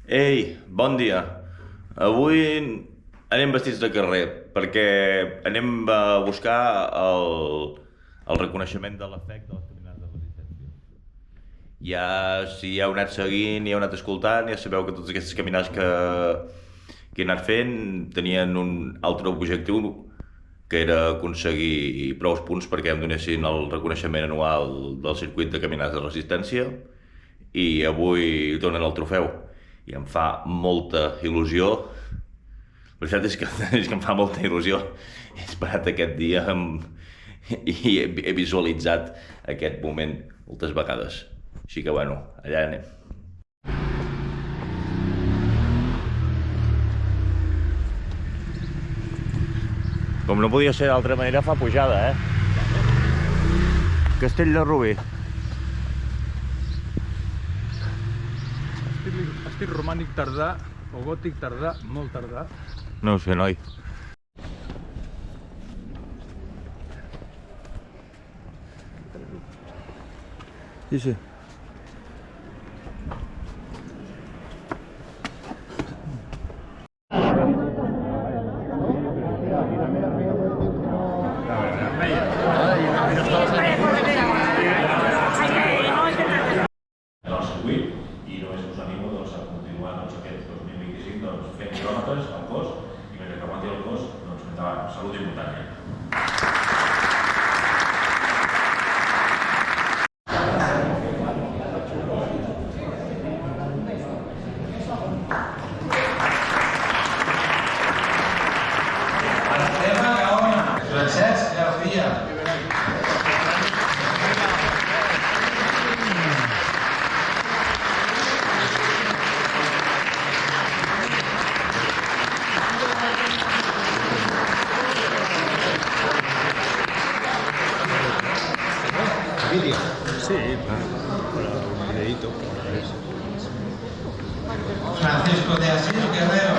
Ei, bon dia. Avui anem vestits de carrer perquè anem a buscar el reconeixement de l'efecte de les caminades de resistència. Ja, si heu anat seguint i heu anat escoltant, ja sabeu que totes aquestes caminades que he anat fent tenien un altre objectiu, que era aconseguir prou punts perquè em donessin el reconeixement anual del circuit de caminades de resistència i avui donen el trofeu i em fa molta il·lusió. La veritat és que, és que em fa molta il·lusió. He esperat aquest dia i he visualitzat aquest moment moltes vegades. Així que bueno, allà anem. Com no podia ser d'altra manera, fa pujada, Castell de Rubí. Estil romànic tardà o gòtic tardà, molt tardà. No ho sé, noi. Sí, sí. En el circuit i només us animo a continuar aquest 2025 fent quilòmetres al cos i mentre que aguanti el cos endavant, salut i muntanya. Francesc García. Vídeo. Sí, un videíto. Francisco de Asís Guerrero.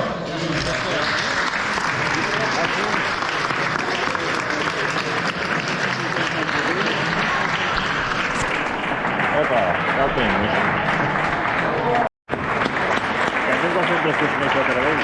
Opa, ja el tinc. Aquest és el centre de Taradell.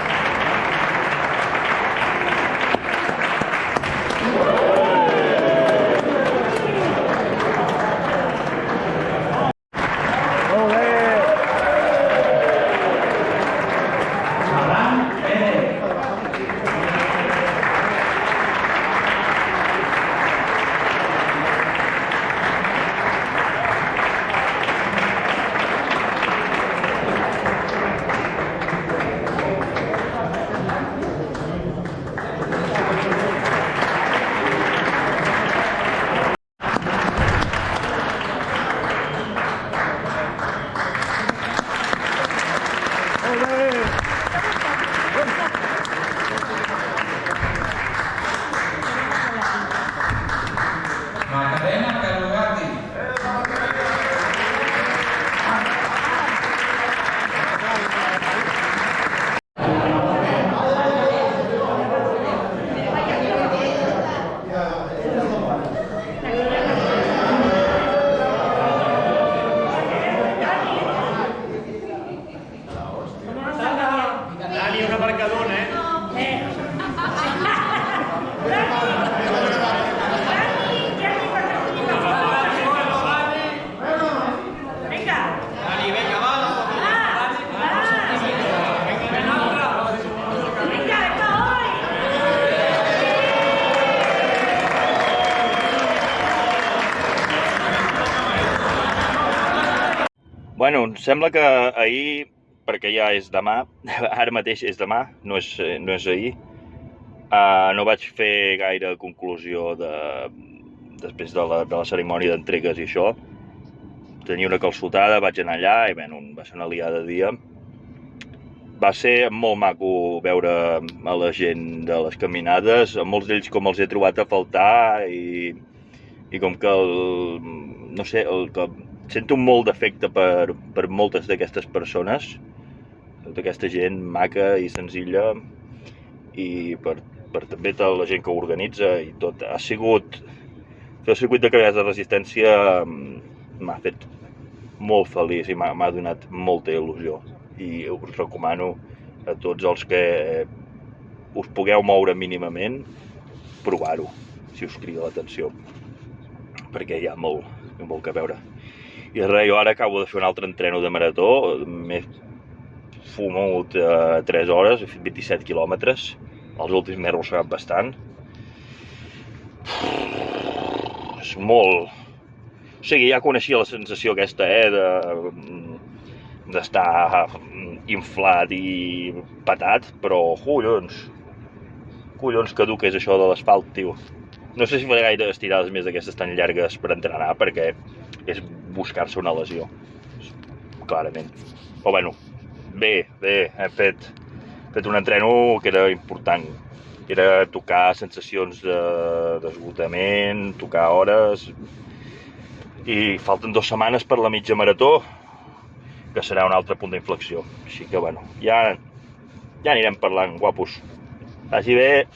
Macarena Carugati. Dani, una marcadona, Bueno, em sembla que ahir, perquè ja és demà, ara mateix és demà, no és ahir, no vaig fer gaire conclusió després de la cerimònia d'entregues i això. Tenia una calçotada, vaig anar allà i bueno, va ser una liada de dia. Va ser molt maco veure a la gent de les caminades, a molts d'ells com els he trobat a faltar i com que, no sé, que sento molt d'afecte per moltes d'aquestes persones, tota aquesta gent maca i senzilla, i per també tota la gent que ho organitza i tot. Ha sigut... Fer el circuit de caminades de resistència m'ha fet molt feliç i m'ha donat molta il·lusió. i us recomano a tots els que us pugueu moure mínimament provar-ho, si us crida l'atenció, perquè hi ha molt que veure. I res, jo ara acabo de fer un altre entreno de marató, m'he fumut 3 hores, he fet 27 quilòmetres, els últims m'he arrossegat bastant. És molt... O sigui, ja coneixia la sensació aquesta, d'estar inflat i patat, però collons que dur que és això de l'asfalt, tio. No sé si faré gaire estirades més d'aquestes tan llargues per entrenar, perquè és buscar-se una lesió, clarament. Però bueno, bé, he fet un entreno que era important. Era tocar sensacions d'esgotament, tocar hores, i falten 2 setmanes per la mitja marató, que serà un altre punt d'inflexió. Així que bueno, ja anirem parlant, guapos. Vagi bé.